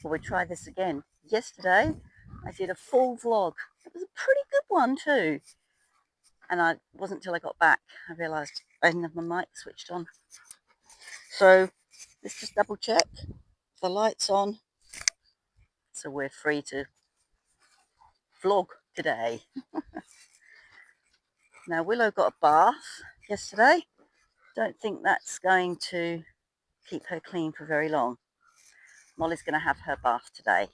Well, we try this again. Yesterday, I did a full vlog. It was a pretty good one too. And it wasn't until I got back I realised I didn't have my mic switched on. So let's just double check. The light's on. So we're free to vlog today. Now, Willow got a bath yesterday. Don't think that's going to keep her clean for very long. Molly's going to have her bath today.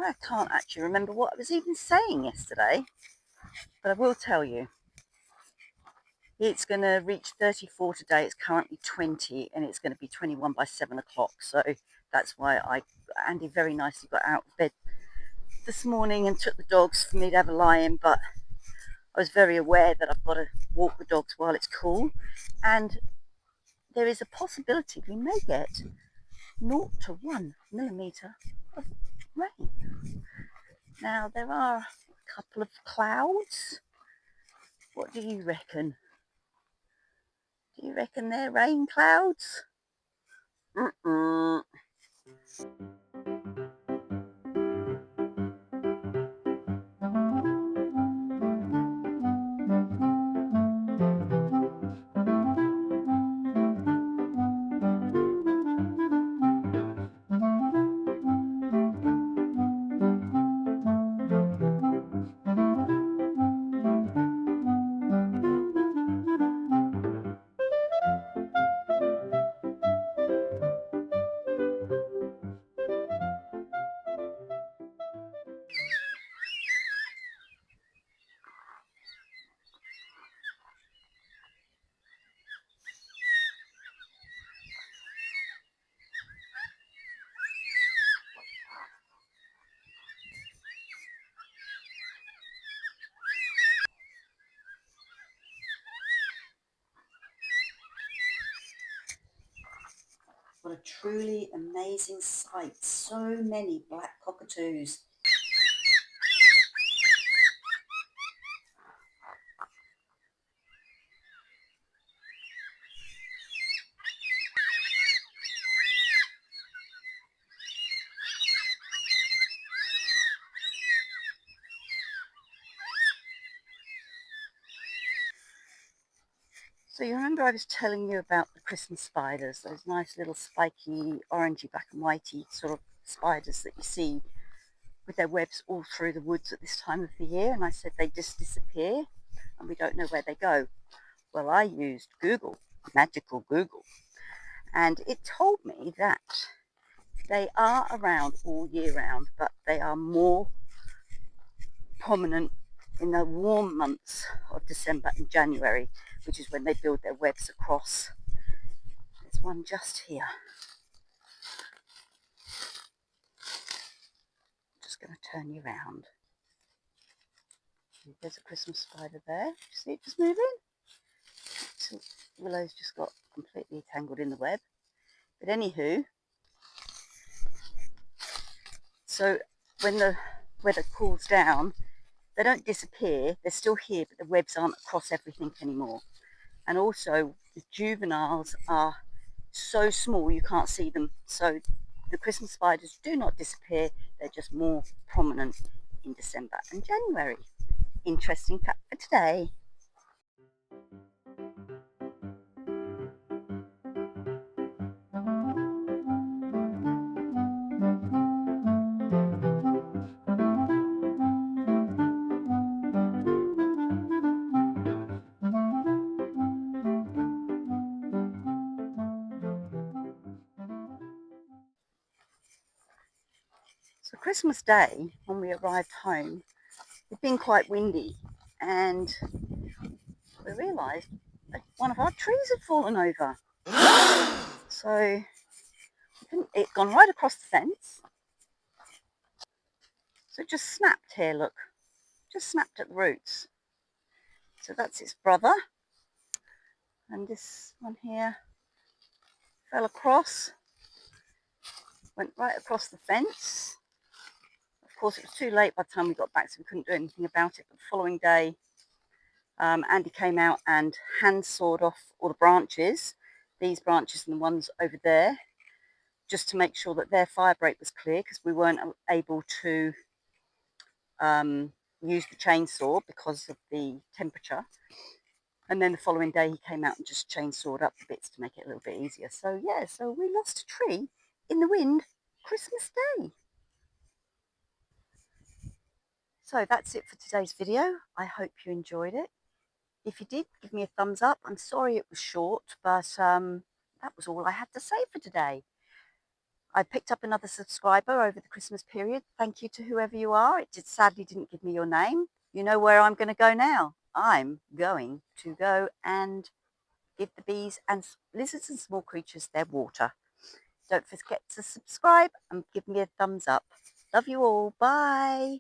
I can't actually remember what I was even saying yesterday, but I will tell you. It's going to reach 34 today. It's currently 20, and it's going to be 21 by 7 o'clock. So that's why Andy very nicely got out of bed this morning and took the dogs for me to have a lie-in, but I was very aware that I've got to walk the dogs while it's cool, and there is a possibility we may get 0 to 1 millimetre of rain. Now, there are a couple of clouds. What do you reckon? Do you reckon they're rain clouds? What a truly amazing sight. So many black cockatoos. So you remember I was telling you about the Christmas spiders, those nice little spiky, orangey, black and whitey sort of spiders that you see with their webs all through the woods at this time of the year, and I said they just disappear and we don't know where they go. Well, I used Google, magical Google, and it told me that they are around all year round, but they are more prominent in the warm months of December and January, which is when they build their webs across. There's one just here. I'm just going to turn you around. There's a Christmas spider there. See it just moving? So Willow's just got completely tangled in the web. But anywho, so when the weather cools down, they don't disappear. They're still here, but the webs aren't across everything anymore. And also, the juveniles are so small you can't see them. So the Christmas spiders do not disappear. They're just more prominent in December and January. Interesting fact for today. So Christmas Day, when we arrived home, it'd been quite windy, and we realised that one of our trees had fallen over. So it gone right across the fence. So it just snapped here, look. Just snapped at the roots. So that's its brother. And this one here fell across, went right across the fence. Of course, it was too late by the time we got back, so we couldn't do anything about it. But the following day, Andy came out and hand sawed off all the branches, these branches and the ones over there, just to make sure that their fire break was clear, because we weren't able to use the chainsaw because of the temperature. And then the following day he came out and just chainsawed up the bits to make it a little bit easier. So yeah, so we lost a tree in the wind Christmas Day. So that's it for today's video. I hope you enjoyed it. If you did, give me a thumbs up. I'm sorry it was short, but that was all I had to say for today. I picked up another subscriber over the Christmas period. Thank you to whoever you are. It sadly didn't give me your name. You know where I'm going to go now. I'm going to go and give the bees and lizards and small creatures their water. Don't forget to subscribe and give me a thumbs up. Love you all. Bye.